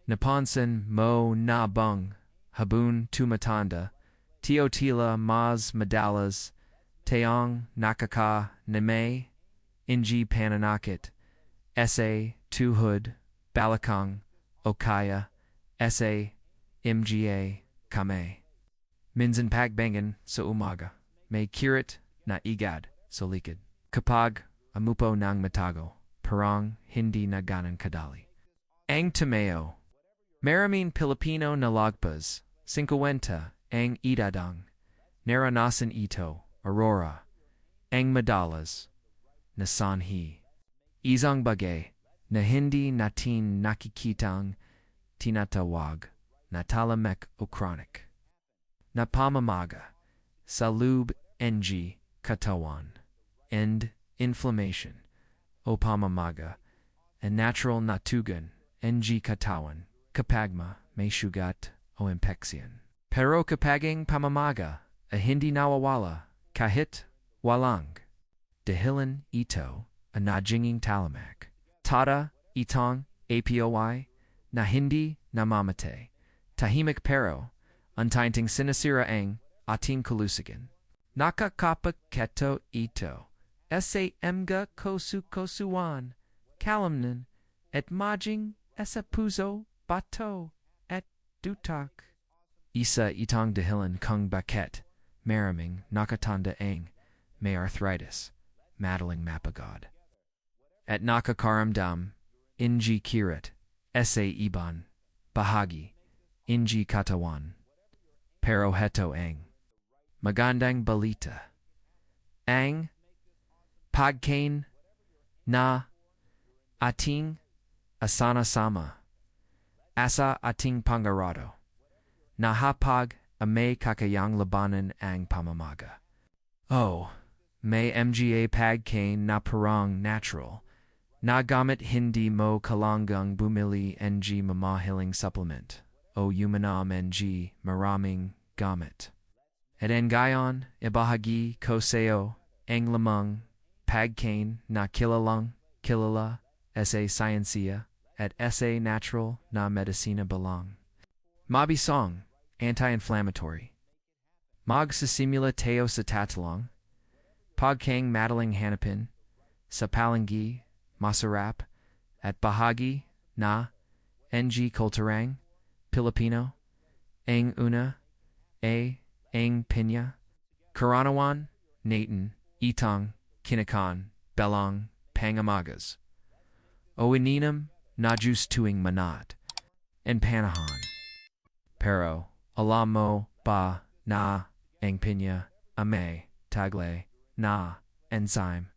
Naponsan mo na bung, habun tumatanda, teotila mas madalas, teong nakaka neme, inji pananakit, sa tuhud, balakang, okaya, sa mga kame. Minsan pagbangan sa umaga, may kirit na igad sa likod. Kapag amupo ng matago, parang hindi na ganan kadali. Ang Tomeo. Maraming Pilipino na lagpas, 50 ang idadang, naranasan ito, Aurora, ang madalas, na sanhi. Isang bagay, na hindi natin nakikitang tinatawag, na talamek o chronic. Na pamamaga, sa loob ng katawan, and inflammation, o pamamaga, and natural natugan, ng katawan, kapag may sugat o infeksyon. Pero kapag ang pamamaga ay hindi nawawala kahit walang dahilan ito ay nagiging talamak. Tada itong APOI na hindi namamatay. Tahimik pero untainting sinasira ang ating kalusugan. Nakakapagketo ito sa mga kosuan kalamnan at maging sa puso bato at dutak. Isa itong dahilan kung bakit maraming nakatatanda ang may arthritis, madaling mapagod. At nakakaramdam, ng kirat, sa ibang bahagi, ng katawan. Pero heto ang magandang balita. Ang pagkain na ating asana-sama asa ating pangarado. Nahapag may kakayang labanan ang pamamaga. Oh, may mga pagkain na parang natural. Nagamit hindi mo kailangang bumili ng mamahaling supplement o uminom ng maraming gamit. At ang gayon, ibahagi ko sa'yo ang lamang pagkain na kilala sa sayensiya at sa natural na medisina balang. Mabisang, anti-inflammatory. Magsisimula tayo sa tatalong, pagkaing madaling hanapin, sa palengke, masarap, at bahagi na ng kulturang Pilipino, ang una, ang pinya, karanawan, natin, itong, kinakan, belang, pangamagas. O ininam, na juice tuwing manat, and panahon. Pero, alam mo ba na ang pinya may taglay na enzyme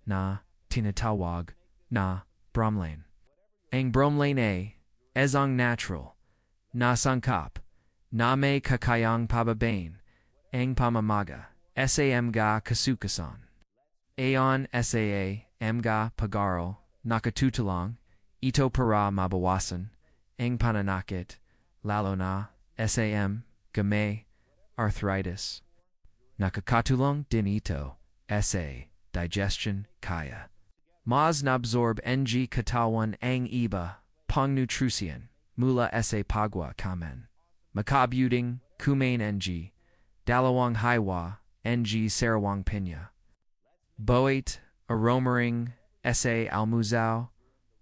na tinatawag na bromelain. Ang bromelain ay isang natural na sangkap na may kakayang pababain ang pamamaga sa mga kasukasan. Ayon sa mga pag-aaral nakatutulong ito para mabawasan ang pananakit lalo na sa may arthritis. Nakakatulong din ito sa digestion kaya. Mas nabsorb ng katawan ang iba pang nutrition mula sa pagwa kaman. Makabuting kumain ng dalawang hiwa ng sarawang pinya. Boit aromaring sa almusal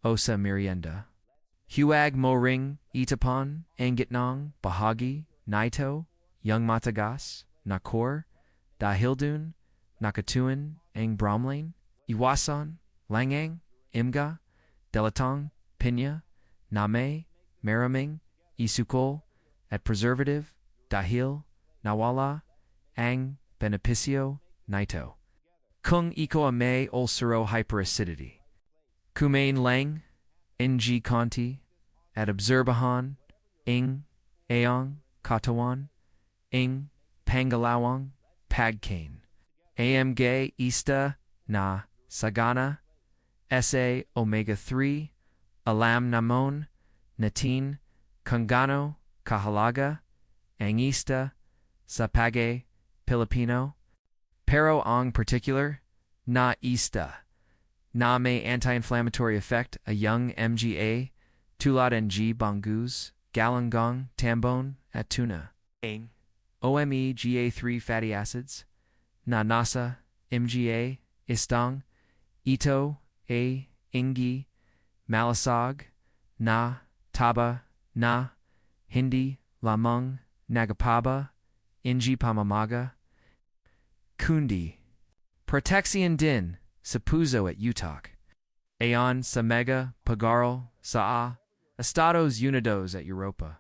o sa merienda. Huwag mo ring itapon ang gitnang bahagi nito yung matagas na core dahil dun nakatuon ang bromelain. Iwasan langang imga delatang pinya na may maraming isukol at preservative dahil nawala ang benepisyo nito. Kung ikaw may ulcero hyperacidity, kumain lang ng konti at obserbahan ang iyong katawan ang pangalawang pagkain. AMG ista na sagana sa omega-3 alam namon natin kung gaano kahalaga ang ista sa pagay Pilipino. Pero ang particular na ista na may anti-inflammatory effect ay yung mga tulad ng bangus, galanggang, tambon, at tuna. Ang omega-3 fatty acids, na nasa, mga, istang, ito, ingi, malasag, na, taba, na, hindi, lamang, nagapaba, inji pamamaga, kundi. Protection din, sa puso at utak. Ayon sa mega, pagaro, sa Estados Unidos at Europa.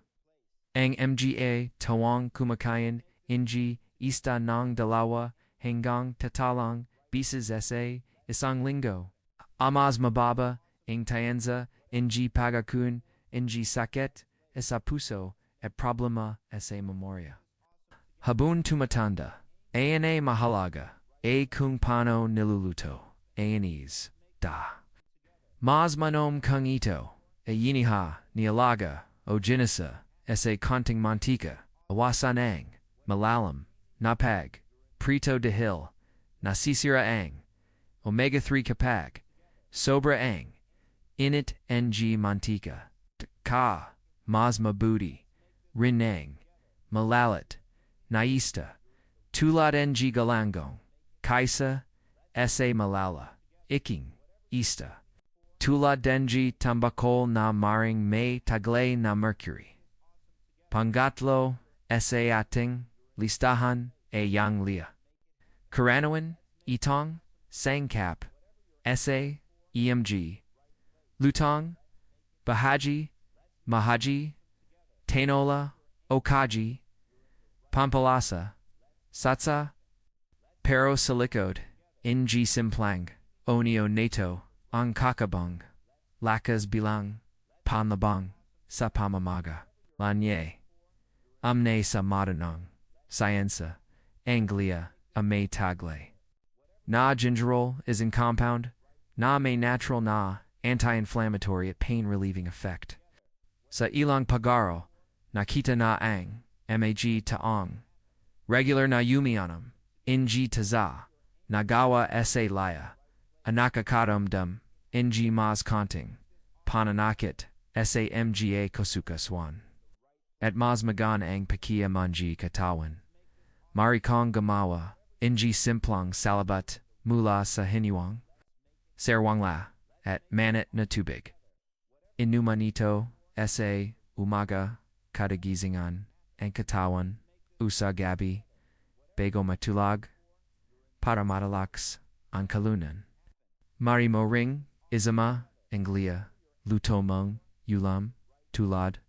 Ang mga tawang kumakain, inji, ista ng dalawa, hanggang tatalang, bisis sa, isang linggo. Amas mababa, ang tayanza, inji pagkakun, inji sakit, sa puso, at problema sa memoria. Habun tumatanda, ana mahalaga, kung paano niluluto, anis, da. Mas manom kung ito, yiniha, nialaga, o ginisa, sa konting mantika, awasanang, malalam, napag, prito dahil, nasisira ang, omega-3 kapag, sobra ang, init ng mantika, ka, mas mabuti, rinang, malalat, naista, tulad ng galangong, kaisa, sa malala, iking, ista, tulad ng tambakol na maring may taglay na mercury. Pangatlo, sa ating listahan yang lia. Karanawan, itong, sangkap, sa, emg, lutong, bahaji, mahaji, tanola, okaji, pampalasa, satsa, pero silicode, ng simplang, onio nato, ang kakabang, lakas bilang, panlabang, sa pamamaga, lanye, amne sa madanong, scienza, anglia, may tagle. Na gingerol is in compound, na may natural na anti-inflammatory at pain-relieving effect. Sa ilang pagaro, nakita na ang, mag taong, regular na yumianam, ng taza, nagawa sa laya, anakakaramdam, ng mas konting, pananakit, sa mga kosukaswan. At mas magan ang pakia manji katawan. Marikong gamawa, ng simplang salabat, mula sa hiniwang, serwangla, at manit na tubig. Inumanito, sa umaga, kadagisingan, ang katawan, usa gabi, bago matulag, para madalax, ang kalunan. Marimo ring, izama, anglia, lutomong, ulam, tulad,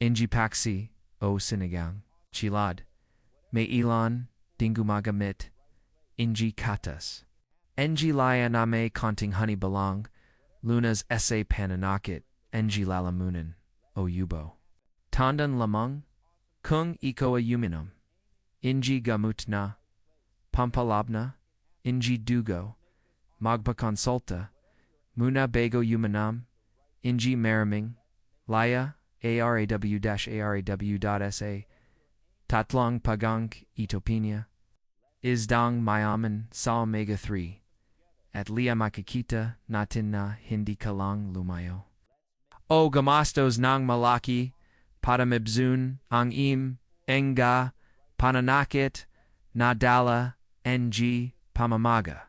inji paksi, o sinigang, chilad, may ilan, dingumagamit, inji katas. Enji laya na may konting honey balang, lunas sa pananakit, enji lalamunan, o yubo. Tandan lamang, kung iko ayuminum, inji gamut na, pampalabna, inji dugo, magpakonsulta, muna bago yumanam, inji maraming, laya, araw-araw.sa, tatlong pagang itopinia, isdang mayaman sa omega-3, at liya makikita natin na hindi ka lang lumayo. O gamastos ng malaki, para mibzun ang enga, pananakit, nadala, ng pamamaga.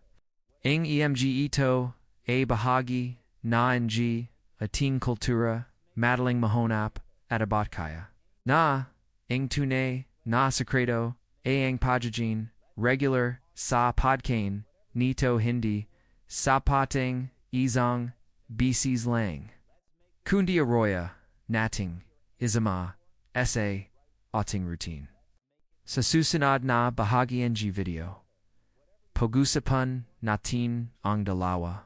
Ang emg ito, bahagi, na ng, ating kultura, madaling mahonap, at abot kaya. Na, ang tunay, na sekreto, ang pagiging, regular, sa pagkain, nito hindi, sa pating, isang, bisis lang. Kundi arroya, nating, izama, sa, ating routine. Sa susunod na bahagi ng video, pag-usapan natin ang dalawa,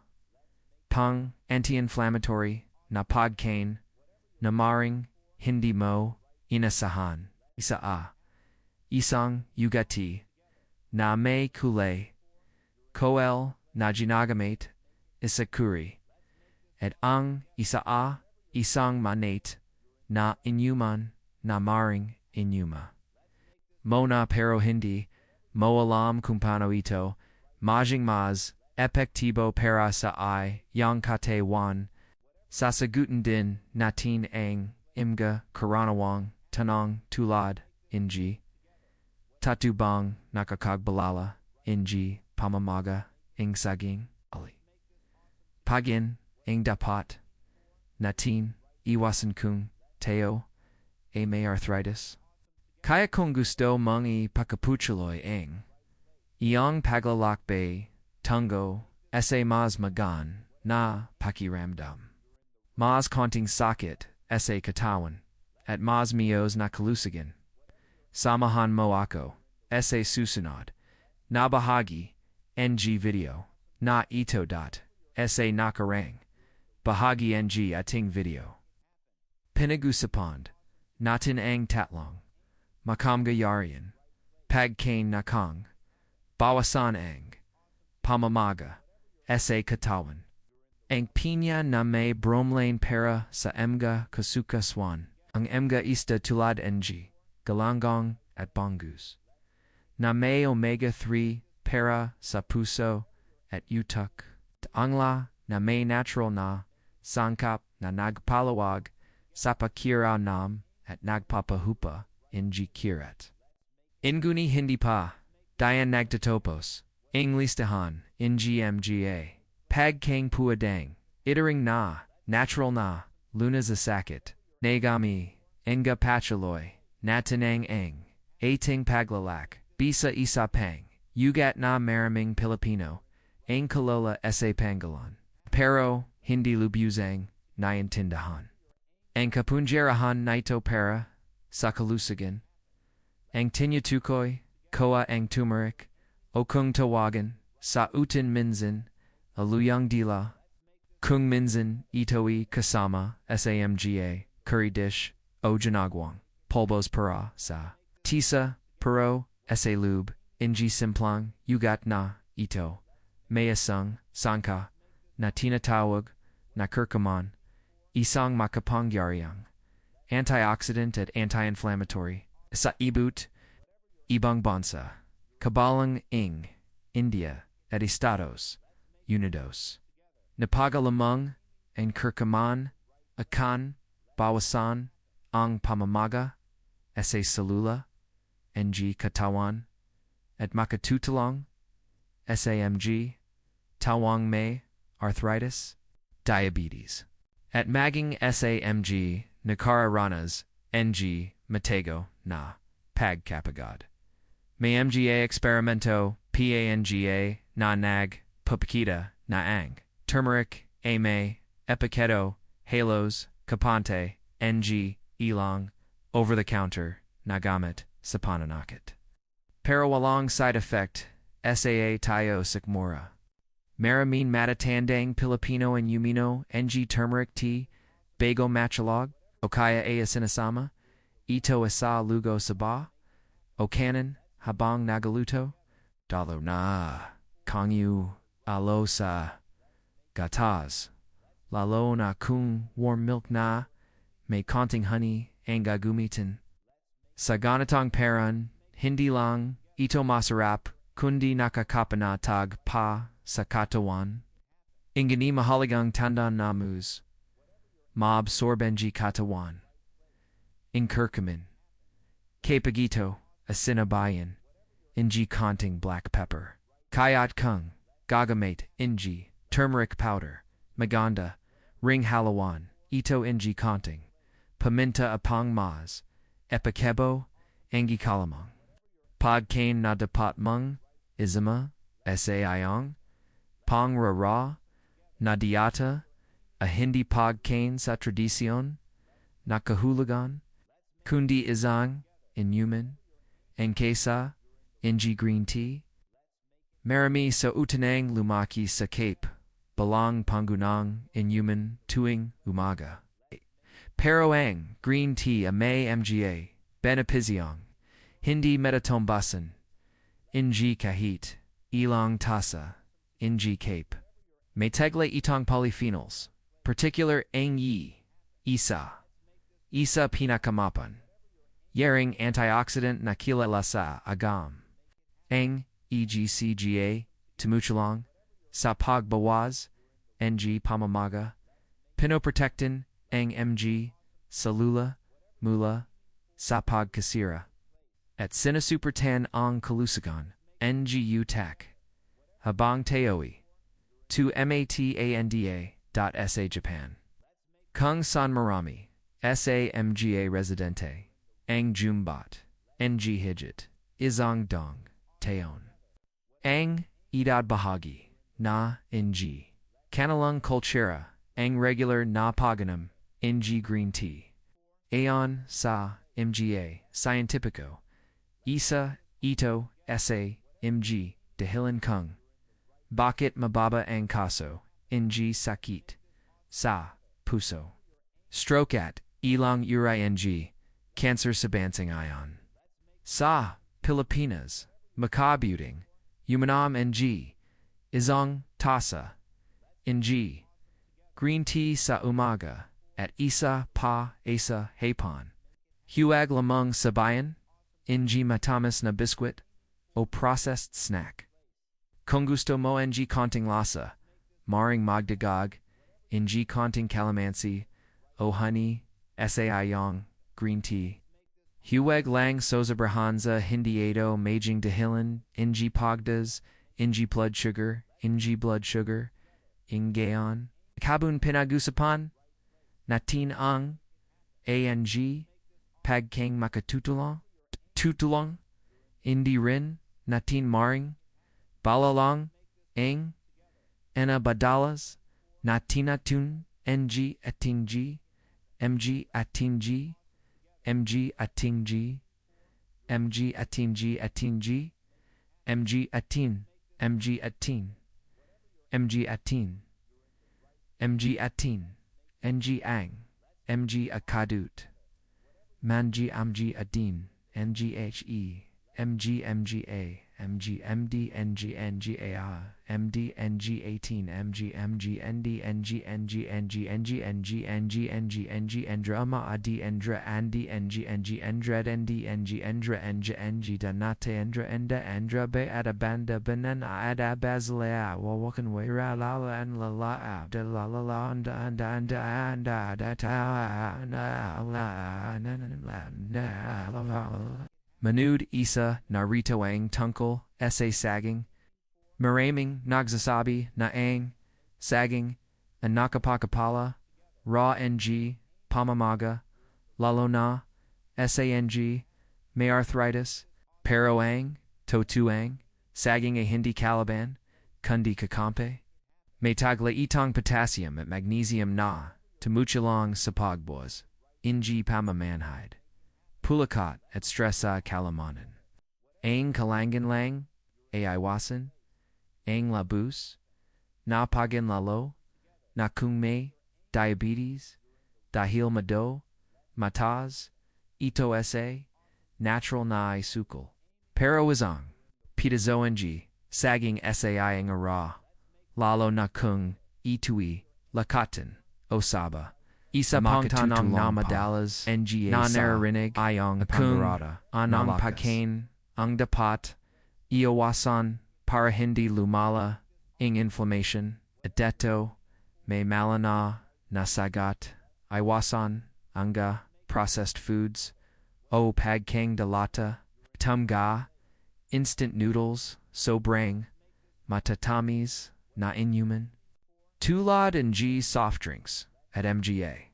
pang anti-inflammatory na pagkain, na maring hindi mo inasahan. Isang yugati, na may kulay, koel na ginagamit, isakuri, at ang isang manate, na inyuman, na maring inyuma. Mona pero hindi, mo alam kung paano ito, majing mas, epektibo para sa yang katawan, Sasagutan din, natin ang, imga, karanawang, tanong, tulad, inji. Tatubang, nakakagbalala, inji, pamamaga, ing saging, ali. Pagin, ing dapat, natin, iwasan kung, teo, may arthritis. Kaya kung gusto mong ipakaputuloy ang iyong paglalakbay tungo sa mas magan na pakiramdam. Mas konting sakit sa katawan at mas miyos na kalusugan. Samahan mo ako sa susunod na bahagi ng video na ito sa nakarang bahagi ng ating video. Pinag-usapan natin ang tatlong makamgayarian, pagkain nakang, bawasan ang pamamaga sa katawan. Ang pinya na may bromelain para sa mga kasukasuan. Ang mga ista tulad ng galanggong at bangus. Na may omega-3 para sa puso at utak. Angla na may natural na sangkap na nagpalawag sa pakiramdam at nagpapahupa ng kirat. Inguni hindi pa, dayan nagtatopos, ing listahan, ng mga. Pagkain puadang, itering na, natural na, lunas sakit, nagami, nga pachaloy, natanang ang, ating paglalak, bisa isa pang, ugat na maraming Pilipino, ang kalola sa Pangalan. Pero, hindi lubusang, naiintindahan. Ang kapunjerahan nito para, sa kalusugan, ang tinyatukoy, koa ang turmeric, o kung tawagan, sa utin minsan, aluyang dila, kung minsan itoi kasama samga, curry dish, o ginagawang, polvos para sa tisa, pero, sa lube, inji simplang, ugat na, ito, mayasang, sangka, na tinatawag, na kirkaman, isang makapangyariang, antioxidant at anti-inflammatory, sa ibut, ibang bansa, kabalang ing, India, at Estados Unidos. Napagalamang, ang kirkaman, akan, bawasan, ang pamamaga, sa salula, ng katawan, at makatutulong, samg, tawang may, arthritis, diabetes. At maging samg, nakararanas, ng matego, na, pagkapagod. May mga experimento, panga, na nag, pupakita, na ang, turmeric, may, epiketo, halos, kapante, ng, ilang, over-the-counter, nagamit, sa pananakit. Pero walang side effect, saa tayo sikmura. Maraming matatandang Pilipino and umino, ng turmeric tea, bago machalog, o kaya sinasama, ito isa lugo saba, o kanan, habang nagaluto, dalo na, kangyu, alo sa, gatas, lalo na kung warm milk na, may konting honey, ang gagumitin. Sa ganitong paraan, hindi lang, ito masarap, kundi nakakapanatag pa, sa katawan. Ingani mahalagang tandaan namus, maabsorbenji katawan. Ingkirkaman, kapagito, asinabayan, inji konting black pepper. Kayat kung, gagamate, inji, turmeric powder, maganda, ring halawan, ito inji konting, paminta apang mas, epakebo, angi kalamang. Pagkain na dapat mong, izama, sayang, pang rara, na diata, a hindi pagkain sa tradisyon, nakahulugan, kundi isang, inuman, ang kesa, inji green tea. Marami sa utanang lumaki sa Cape, balang pangunang, inuman, tuwing, umaga. Pero ang, green tea may mga, benepisyong, hindi metatombasan, inji kahit, ilang tasa, inji Cape. May tegle itong polyphenols, particular ang isa pinakamapan. Yaring antioxidant na kilala sa agam. Ang EGCGA, tumuchulong, sa pagbawas, ng pamamaga, Pinoprotectin, ang mg, salula, mula, sapag kasira. At sinasupertan ang kalusagan, ngu tak. Habang taoi. 2 matanda.sa Japan. Kung san marami, sa mga residente, ang jumbat, ng higit, isang dong, taon. Ang edad bahagi, na, ng, kanilang kultura, ang regular na paganam, ng green tea. Ayon sa mga scientifico, isa, ito, sa, mga, dahilan kung. Bakit mababa ang kaso, ng sakit, sa, puso. Stroke at, ilang uri ng, cancer sa bansang ion. Sa, Pilipinas, makabuting, umanam ng, isang tasa, ng, green tea sa umaga, at isa pa asa hapon. Huwag lamang sabayan, ng matamis na biscuit, o processed snack. Kung gusto mo ng konting lasa, maring magdagag, ng konting calamansi, o honey, sa iyong green tea. Huwag lang sobrahanza hindi ito maging dahilan, ng pagdas, ng blood sugar, ingayon. Kabun pinag-usapan, natin ang, ang, pagkain makatutulong, hindi rin, natin maring, balalang, ang, badalas, natinatun, ng atingji, mga atingji, mga atingji, mga atingji atingji, mga atin, mga atin, mga atin, mga atin, ng ang, mga akadut, manji amji adin, nghe, mga md, nga, md, ng18, endra ama adi endra andi endred endra danate endra be adabanda banan ada basilea wawakan wera lala and la de la la anda da ta na Manud isa narito ang tungkol, sa saging. Maraming nagsasabi na ang saging ang nakapakapala, raw ng pamamaga, lalo na sang may arthritis, pero ang totuang saging ay hindi kalaban, kundi kakampi. May taglaitang potassium at magnesium na tumutulang sa pagbuwas, ng pamamanhid. Pulakat at stressa kalamanan. Ang kalangan lang, iwasan, ang labus, napagan lalo, na kung may diabetes, dahil mado, matas, ito sa, natural na isukol. Pero isang, pitazoan saging sai ang ara, lalo na kung itui, lakatan, osaba. Isa pang tanong na madalas nga sa ayong pangbarada anong pagkain ang dapat iwasan para hindi lumala ang inflammation at deto may malana na sagat iwasan anga processed foods o pagkain dalata tumga instant noodles sobrang matatamis na inhuman tulad ng soft drinks at mga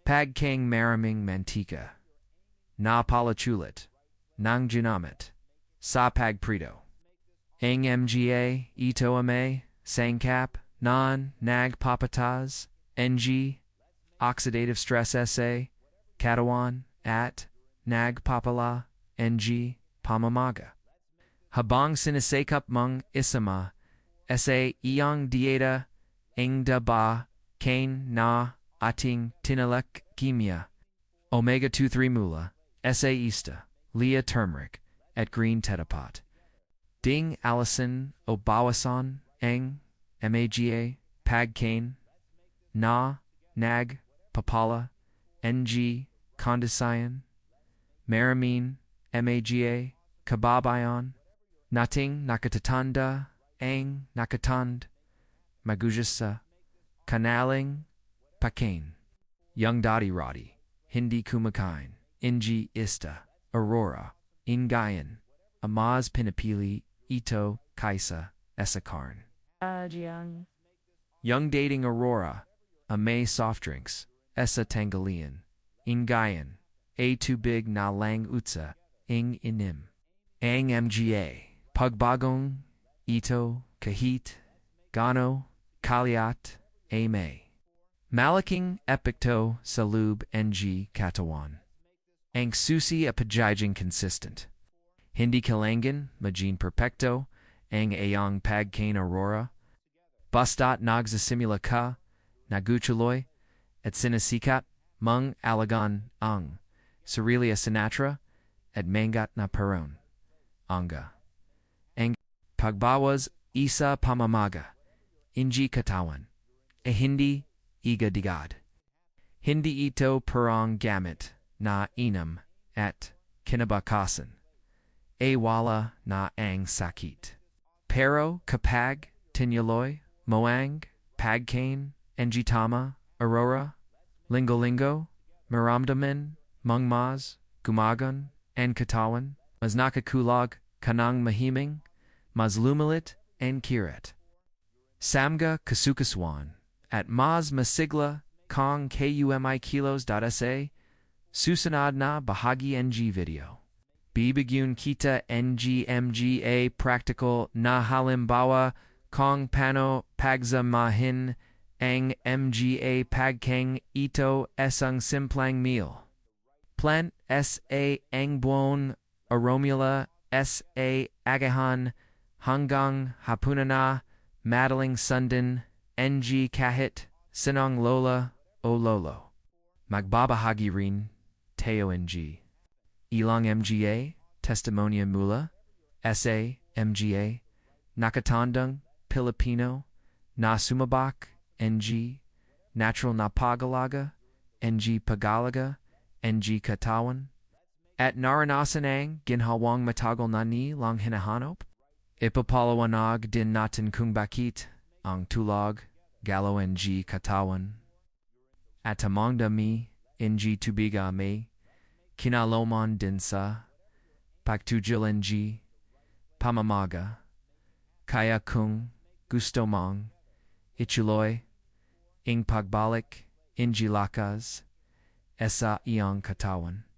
pagkain maraming mantika na palachulit ng ginamit sa pagprito ang mga ito may sangkap non nagpapatas ng oxidative stress sa katawan at nagpapala ng pamamaga habang sinisakap mong isama sa iyong dieta ang daba kain na ating tinalak kimia, omega-2-3 mula, sa Leah turmeric, at green tetapat. Ding alisin o bawasan ang mga pagkain na nag papala ng kondisayan, maraming mga kababayan, nating nakatatanda ang nakatand, magujas sa kanaling pagkain. Young dadi radi, hindi kumakain, inji ista, aurora, ingayan, amaz pinapili, ito, kaisa, esakarn. Jiang. Young dating aurora, amay soft drinks, esa tangalian, ingayan, a too big na lang utsa, ing inim. Ang mga, pagbagong, ito, kahit, gano, kaliat, ame. Malaking epicto salub ng katawan. Ang susi apajijing consistent. Hindi kalangan, majin perfecto, ang ayang pagkain aurora. Bastat nagsasimula ka, nagutuloy, at sinasikat, mung alagan ang, Cerilia sinatra, at mangat na peron. Anga. Ang pagbawas isa pamamaga, inji katawan, e hindi iga digad. Hindi ito perang gamit na inam at kinabakasan. E wala na ang sakit. Pero kapag tinuloy, moang, pagkain, enjitama, aurora, lingo-lingo, maramdaman, mungmaz, gumagan, and katawan, mas nakakulag, kanang mahiming, mas lumalit, and kirat. Samga kasukaswan, at mas masigla, kong kumi kilos.sa, susunod na bahagi ng video. Bibigyan kita mga practical na halimbawa kung paano pagsamahin ang mga pagkain ito isang simpleng meal. Plant sa ang buong aromula sa agahan hanggang hapunan madaling sundan ng kahit sinong lola o lolo. Magbabahagi rin tayo ng ilang mga testimonya mula sa mga nakatandang Pilipino na sumabak ng natural na pagalaga ng pagalaga ng katawan at naranasan ang ginhawang matagal na ni lang hinahanap. Ipapaliwanag din natin kung bakit ang tulog, galaw ng katawan at among dami ng tubiga may kinaloman din sa pagtugil ng pamamaga. Kaya kung gusto mong ituloy ang pagbalik ng lakas sa iyong katawan,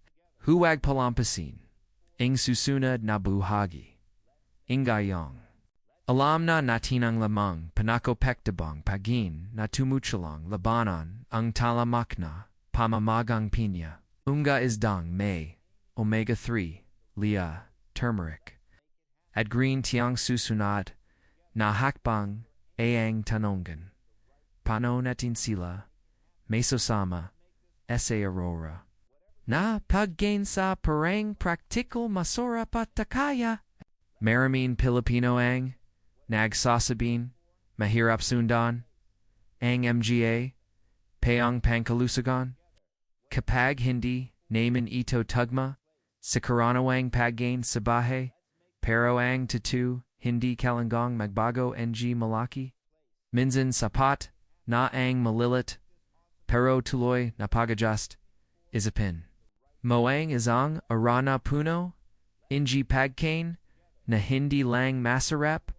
huwag palampasin ang susunod na buhagi. Ingayong alam na natin ang lamang pinakopektabang pagin na tumutulang labanan ang talamak na pamamagang pinya. Unga isdang may omega-3, lia, turmeric, at green tiang susunod na hakbang ayang tanongan. Paano natin sila mesosama sa aurora na paggain sa parang practical masora patakaya. Maraming Pilipino ang nagsasabing mahirap sundan ang mga payang pangkalusugan. Kapag hindi naman ito tugma sa karanawang paggain sa bahay, pero ang tatu hindi kalangang magbago ng malaki. Minsan sapat na ang malilit, pero tuloy na pag-adjust, isipin. Moang isang arana puno, ng pagkain na hindi lang masarap,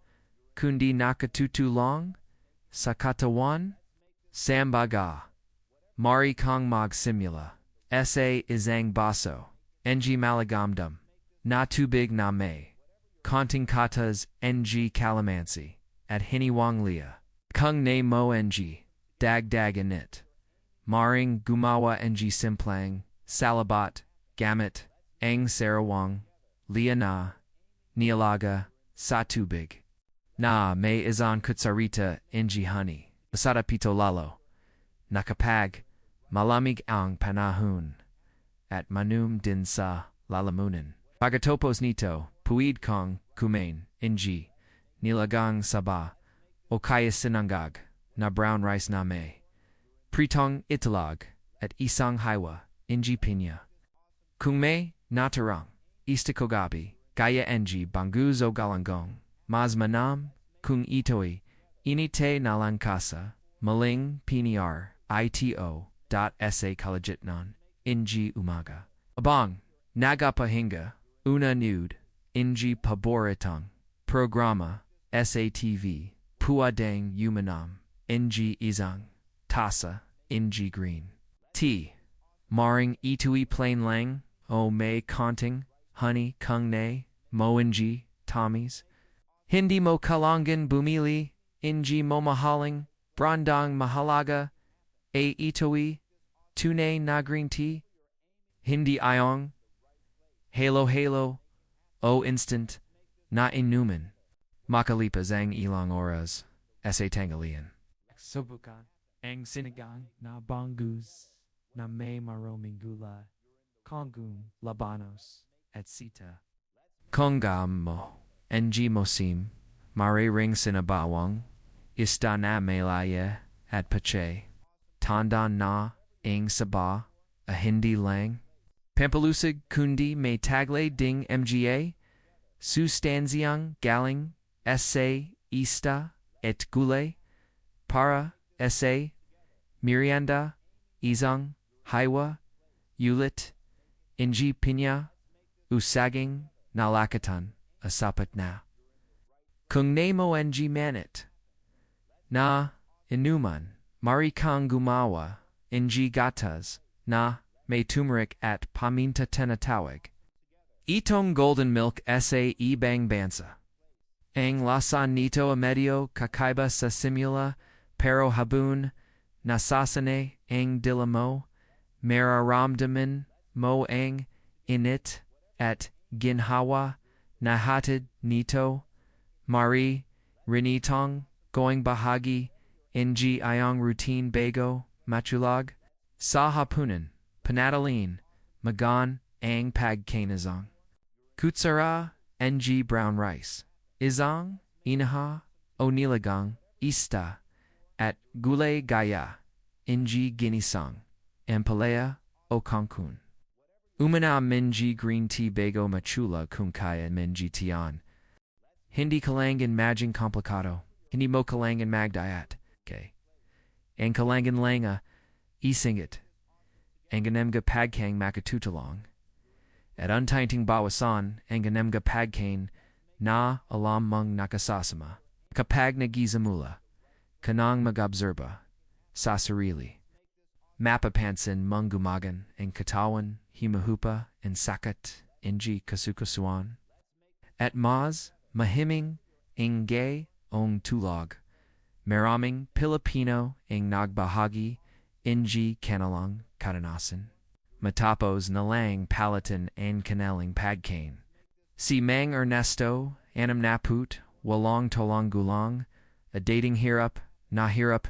kundi nakatutulong sa katawan. Sambaga. Mari kang magsimula sa isang baso ng malagamdam na tubig na may konting katas ng calamansi at hiniwang lia. Kung na mo ng dagdaganit. Maring gumawa ng simpleng salabat gamit ang sarawang lia na nialaga sa tubig na may isang kutsarita ng honey. Masarap ito lalo na kapag malamig ang panahon at manum din sa lalamunan. Pagkatapos nito, puwid kang kumain ng nilagang saba o kaya sinangag na brown rice na may pritong italog at isang hiwa ng pinya. Kung may natarang istikogabi kaya ng bangus o galanggong mas manam kung ito'y inite na lang kasa maling piniar ito.sa kalajitnan, inji umaga. Abang, nagapahinga, una nude, inji paboritang, programa, SATV, puadang umanam, inji izang, tasa, inji green. T. Maring itui plain lang, o may konting, honey kung ne, mo inji, Tommy's. Hindi mo kalangan bumili, inji mo mahaling, brandang mahalaga, a itoi, tune na green tea. Hindi iong, halo, o instant, na inuman. Makalipas ang ilang oras, sa tangalian. Subukan ang sinigang na bangus na may maroming gulay, kangkong, labanos, etc. Kongam mo, ng mosim, mariring sinabawang, ista na melaya at pache, tanda na ang saba, a hindi lang, pampalusig kundi may tagle ding mga, sustanziang galing, essay, ista, et gulay, para, essay, merienda, izang, hiwa, ulit, inji pinya, usaging, nalakatan, asapat na. Kung nemo ng manit, na, inuman, marikang gumawa, inji gatas, na, may turmeric at paminta tinatawag. Itong golden milk sa ibang bansa. Ang lasa nito a medio kakaiba sa simula, pero habun, nasasane ang dilamo, mararamdaman mo ang init at ginhawa nahatid nito, mari, rinitong, going bahagi, ng iyong routine bago, machulag, sa hapunan, panadalin, magan, ang pagkainazong. Kutsara, ng brown rice, izang, inaha, o nilagang, ista, at gulay gaya, ng ginisang, ampalaya, o kangkun. Umana minji green tea bago machula kung kaya minji tian. Hindi kalangan maging komplikado, hindi mo kalangan magdayat, okay? Ang kalangan langa, isingit, ang ganemga pagkang makatutalong, at untainting bawasan, ang ganemga pagkain, na alam mong nakasasama, kapag nagizamula, kanang magobserba, sa sarili. Mapapansin mong gumagan, ang katawan, himahupa, and sakat, inji kasukasuan. At mas, mahiming, ang gay, ong tulog. Maraming Pilipino ang nagbahagi, inji kanilang karanasan. Matapos nalang palitan ang kanilang pagkain. Si Mang Ernesto, anam naput, walong tolong gulang, a dating hirap, nahirap,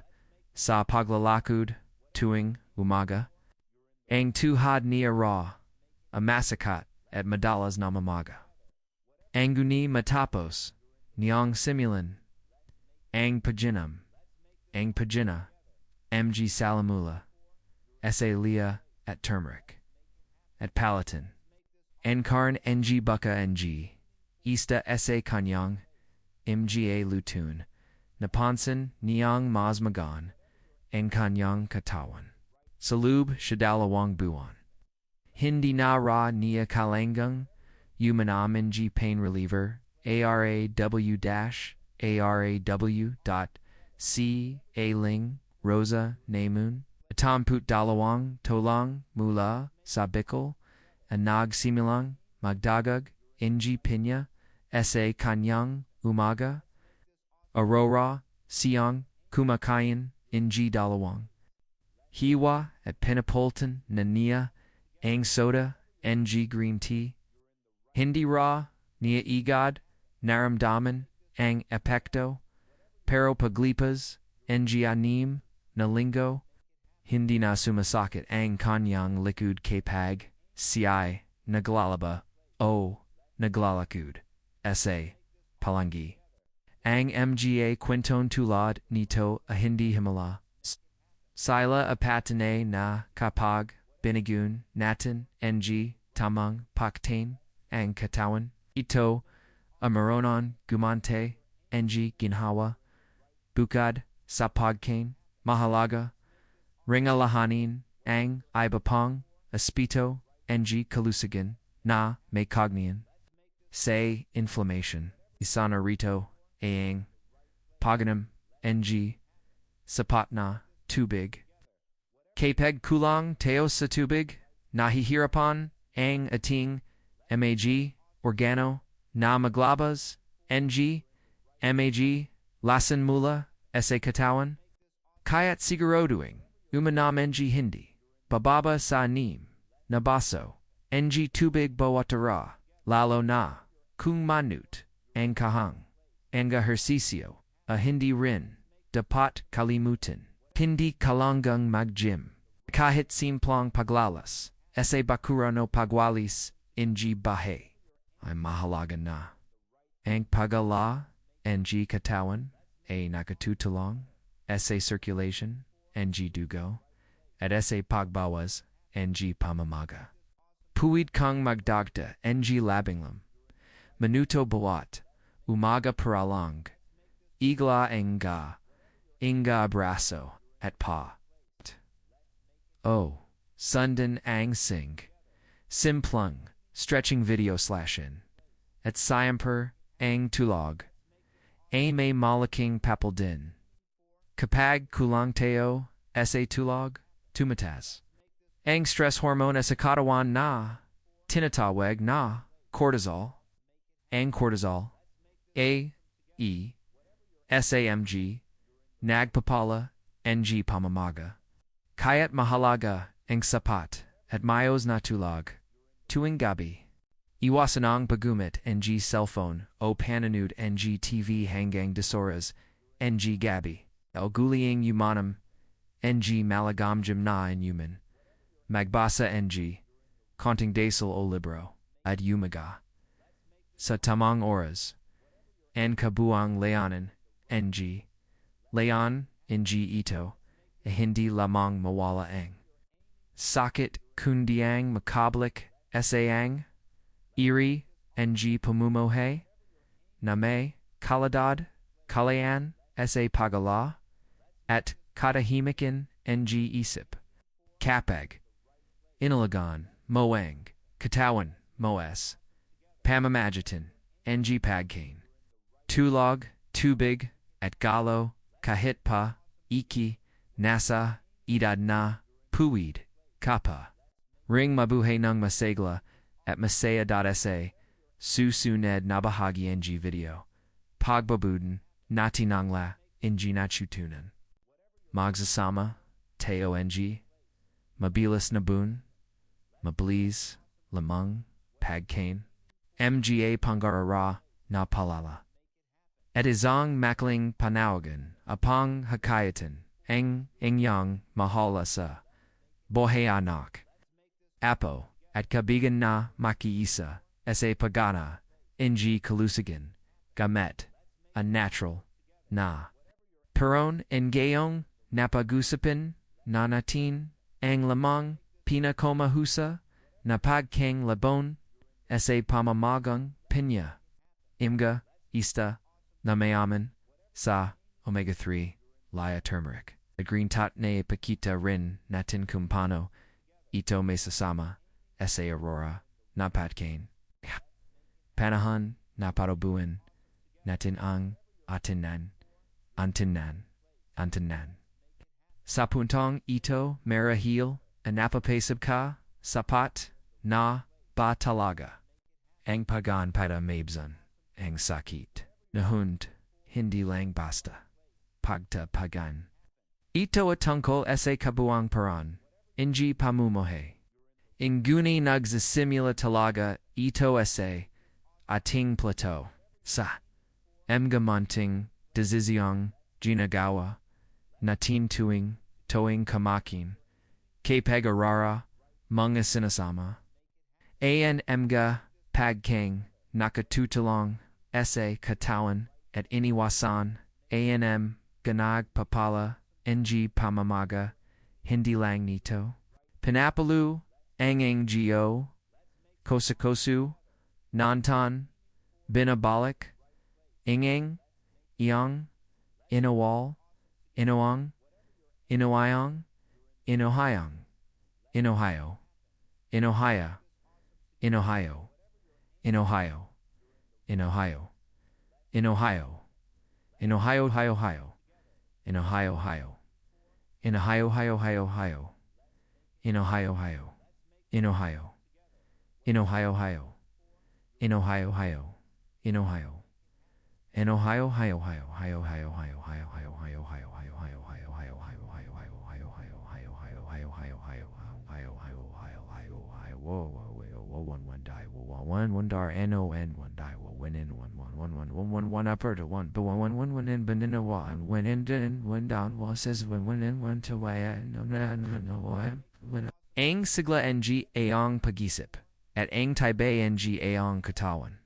sa paglalakad, tuwing umaga. Ang tuhad niya raw, a masakat at madalas namamaga. Anguni matapos, niyang simulan, ang pajinam, ang pajina, mg salamula, sa lia at turmeric, at palatin, enkarn ng buka ng, ista sa kanyang, mga lutun, napansin niyang masmagan, ang kanyang katawan. Salub shadalawang buwan. Hindi na ra niya kalangang, umanam ng pain reliever, araw.ca ling, rosa, namun, atamput dalawang, tolang, mula, sabikol, anag similang, magdagag, ng pinya, sa kanyang, umaga, aurora, siyang, kumakain, ng dalawang. Hiwa at pinapoltan na niya, ang soda, ng green tea. Hindi ra, niya igad, naramdaman, ang epekto, pero paglipas, ng anim, na linggo, hindi na sumasakit ang kanyang likod kapag, siya'y, naglalaba, o, naglalakud, sa, palangi. Ang mga kwentong tulad nito a hindi himala. Sila apatane na kapag binigun natin ng tamang paktain ang katawan. Ito amaronon gumante ng ginhawa bukad sa pagkain mahalaga Ringa lahanin, ang, ibapong, espito, ng kalusigan, na, may cognian. Say, inflammation, isana rito, aang, paganam, ng, sapatna, tubig. Kapeg kulang teo sa tubig, nahihirapan, ang ating, mag, organo, na maglabas, ng, mag, lasan mula, sa katawan. Kaya't siguroduing, umanam ng hindi, bababa sa anim, na baso, ng tubig bawatara, lalo na, kung manut, ang kahang, ang ehersisyo, a hindi rin, dapat kalimutan, hindi kalanggang maggym, kahit simplong paglalas, sa bakura no pagwalis, ng bahay, ay mahalaga na. Ang pagala, ng katawan, ay nakatutulong, sa circulation, ng dugo, at sa pagbawas, ng pamamaga. Puwid kang magdagda, ng labinglam, minuto bawat, umaga paralang, igla inga abraso, at pa. O, sundan ang sing, simplung, stretching video /in, at siamper, ang tulog, ay may malaking papel din. Kapag kulang teo, sa tulog, tumatas. Ang stress hormone sa katawan na, tinatawag na, cortisol. Ang cortisol, samg, nagpapala, ng pamamaga. Kaya't mahalaga, ang sapat, at mayos na tulog, tuwing gabi. Iwasan ang pagumit, ng cellphone, o pananood, ng TV hanggang desoras, ng gabi. O guliing umanam, ng malagamjam na inuman. Magbasa ng, konting dasal o libro, at umaga. Sa tamang oras, ang kabuang layanan, ng layan, ng ito, hindi lamang mawala ang sakit kundiang makablik saang, iri, ng pamumuhay, na may kaladad, kalayan, sa pagala, at katahimikan, ng isip. Kapag, inalagan, moang, katawan, moes, pamamagitan, ng pagkain. Tulog, tubig, at galo, kahit pa, iki, nasa, edad na, puwid, kapa. Ring mabuhay ng masagla, at masaya.sa, susunod na bahagi ng video. Pagbabudan, natinangla, ng nachutunan. Magsasama, teo ng, mabilis na bun, mabilis, lamang, pagkain, mga pangarara, na palala. At isang makling panawagan, apang hakayatan, ang inyong mahala sa buhay anak. Apo, at kabigan na makiisa, sa pagana, ng kalusigan, gamet, a natural, na. Peron en gayong, napag-usapin, na natin, ang lamang, pinakamahusay, na pagkain labon, sa pamamagang, pinya. Imga, ista, na mayaman, sa, omega-3, laya turmeric. The green tot na pakita rin natin kumpano, ito may sasama, sa aurora, na patkain. Panahon, na parobuin, natin ang, antinan. Sa puntong ito, marahil, anapapasab ka, sapat, na, ba talaga. Ang pagan para mabzan, ang sakit, nahund, hindi lang basta. Pagta pagan. Ito atungkol sa kabuang paran, ng pamumuhay. Inguni nagsisimula talaga ito sa ating plato. Sa mga munting desisyong ginagawa natin tuwing kamakin, kapag arara, mga sinasama. Ang mga pagkain nakatutulong sa katawan at iniwasan ganag papala ng pamamaga, hindi lang nito. Pinapalu ang ngo, kosakosu, nantan, binabalik, iyang, inawal, inawang, inawayang, in Ohio, in Ohio, in Ohio, in Ohio, in Ohio, in Ohio, in Ohio, in Ohio, Ohio, Ohio, in Ohio, Ohio, in Ohio, Ohio, Ohio, Ohio, in Ohio, Ohio, in Ohio, in Ohio, Ohio, in Ohio, Ohio, in Ohio, in Ohio, Ohio, Ohio, Ohio, Ohio, Ohio, Ohio, Ohio, Ohio, Ohio, Ohio, Ohio, Ohio, one die, one dar, non one die, one in one upper to one, but one in banana one, when in one down, says when in one to way, no, Ang sigla ng aong pagisip, at ang taibay ng aong katawan.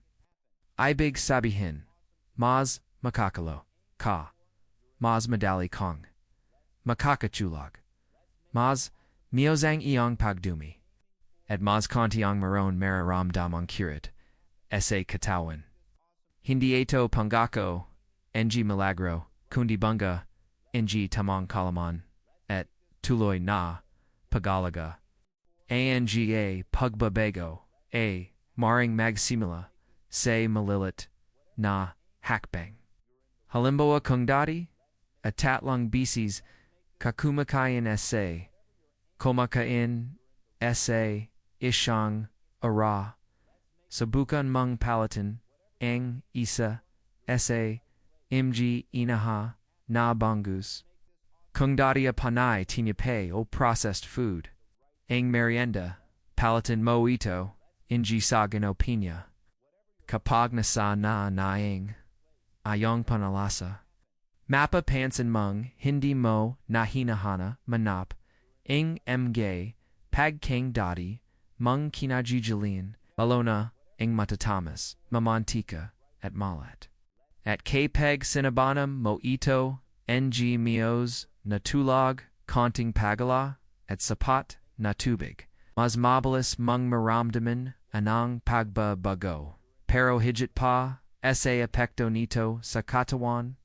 Ibig sabihin, Mas makakalo, ka, Mas madali kong, makakachulag, Mas miozang iyong pagdumi, at Mas kontiong maron mararamdamang kurit, sa katawan. Hindi ito pangako, ng milagro, kundi bunga, ng tamang kalaman, at tuloy na, pagalaga. Anga pagbabago, a maring magsimula, say malilit, na hakbang. Halimbawa kung dati, atatlong bisis, kakumakain sa, kumakain sa, isang ara, subukan mong palitan, ang isa, sa, inaha, na bangus. Kung dati panay tinapay o processed food, ang merienda, palitan mo ito, ng sagan o pinya. Kapag nasa na naing, ayong panalasa. Mapa pansin mong hindi mo nahinahana manap, ang mga pagkain dati, mong kinajijilin, lalo na ang matatamas, mamantika, at malat. At kapag sinabanam mo ito, ng mios, natulog, konting pagala, at sapat, na tubig. Mas mabilis mong maramdaman anang pagbabago. Pero higit pa, sa epekto nito sa katawan.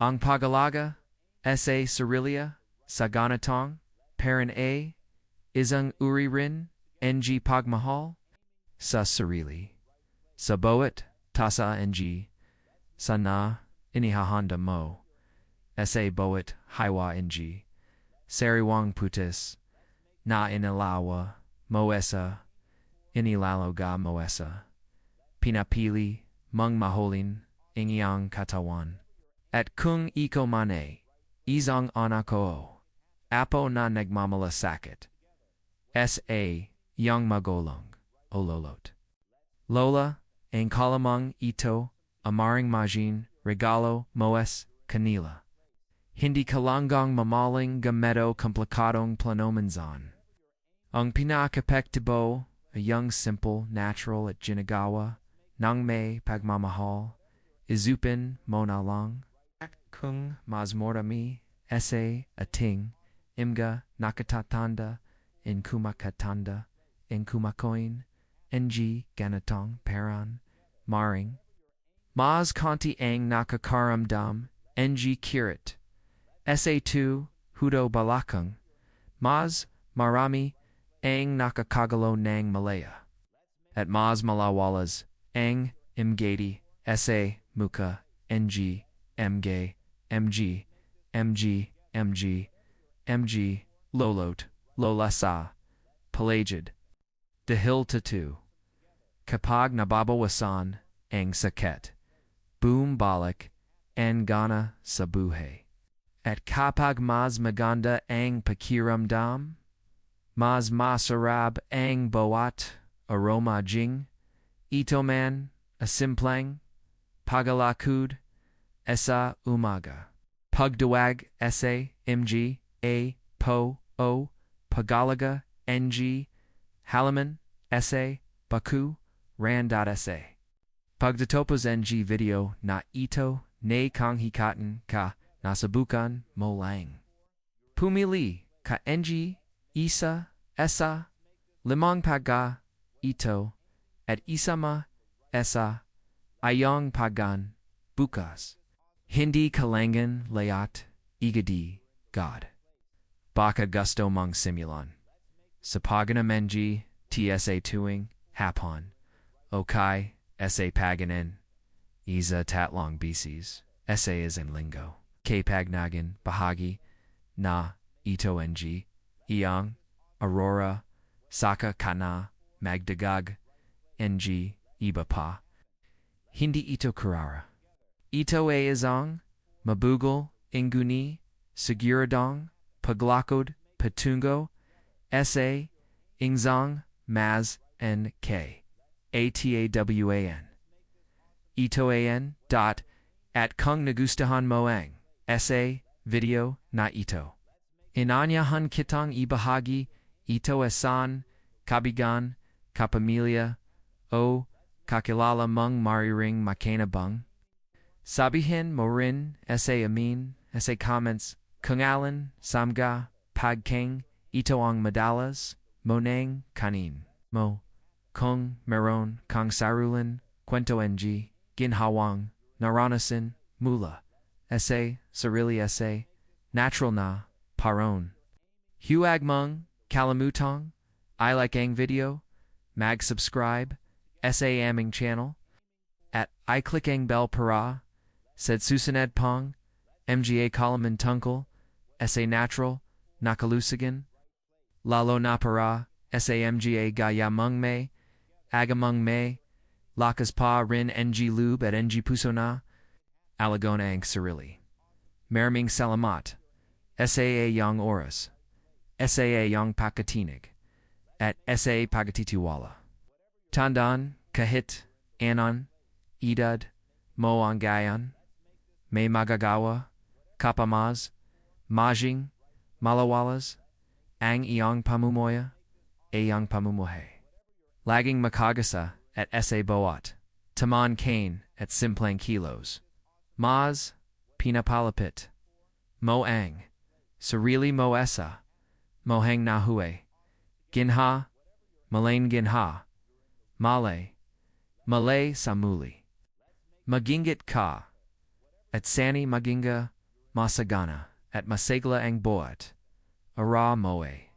Ang pagalaga, sa sarilia, sa ganitong, parang isang uri rin, ng pagmahal, sa sarili. Sa bawat tasa ng, sa na inihahanda mo, sa bawat hiwa ng, sariwang putis, na inilawa, moesa, inilaloga moesa, pinapili, mong maholin, ang iyong katawan. At kung ikaw mane, isang anako, apo na nagmamalasakit, sa iyong magolong, o lolot. Lola, ang kalamang ito, amaring majin, regalo, moes, kanila. Hindi kalangang mamaling gameto komplikadong planomanzan. Ang pinaka-epektibo, a young simple, natural at ginagawa, nang may pagmamahal, izupin mo na lang. Kung mas morami, sa ating, imga nakatatanda, in kumakatanda, in kumakoin, ng ganitong paran, maring. Mas konti ang nakakaramdam, ng kirit. SA2, hudo balakang, mas marami, ang nakakagalo ng malaya. At mas malawalas, ang imgadi, sa muka, ng mg, lolot, lolasa, palagid. Dahil tatu. Kapag nababawasan, ang sakit. Boom balik, ang gana sa buhay. At kapag mas maganda ang pakiramdam, mas masarap ang bawat aroma jing, ito man, asimpleng, pagalakud, sa umaga. Pagdawag sa mg, po, pagalaga, ng, halaman, sa, baku, ran.sa. Pagdatapos ng video na ito, na kanghikatan ka, nasubukan mo lang. Pumili ka ng isa, sa, limang pagka, ito, at isama, sa, ayong pagan, bukas. Hindi kalangan layat, igadi, God. baka gusto mong simulon. Sa pagana tsa tuwing, hapon, okay, sa paganin, isa tatlong beses, sa is in lingo, kapagnagan, bahagi, na, ito iyang, aurora, saka kana, magdagag, iba pa. Hindi ito karara. Ito ay isang, mabugol, inguni, siguradong, paglakod, patungo, sa, ingzang, maz, n-k, atawan. Ito an, dot, at kung nagustuhan mo ang, sa, video, na ito. Inanyahan kitang ibahagi, ito asan, kabigan, kapamilya, o, kakilala mong mariring makinabang. Sabihin mo rin, sa amin, sa comments, kung alin, samga, pagkain, ito ang madalas, moneng, kanin, mo, kung meron, kang sarulan, kwento ginhawang, naranasan, mula, sarili natural na, paron. Huwag mong, kalamutang, I like ang video, mag-subscribe, sa aming channel, at I-click ang bell para, said susunod pang, mga kalaman tungkol, sa natural, nakalusagan, lalo na para, sa mga gaya mong may, agamang may, lakas pa rin ng lube at ng puso na, alagon ang sarili. Maraming salamat, sa yang oras, sa yang pakatinig, at sa pagtitiwala. Tandaan, kahit, anon, edad, mo ang gayan, may magagawa, kapamaz, majing, malawalas, ang iyong pamumuya, iyong pamumuhay. Laging makagasa at sa bawat, taman kain at simpleng kilos. Maz, pinapalapit, mo ang, sarili mo esa, mohang nahuay, ginha, malain ginha, malay sa muli. Magingit ka, at sani maginga, masagana, at masagla ang boat, ara moe.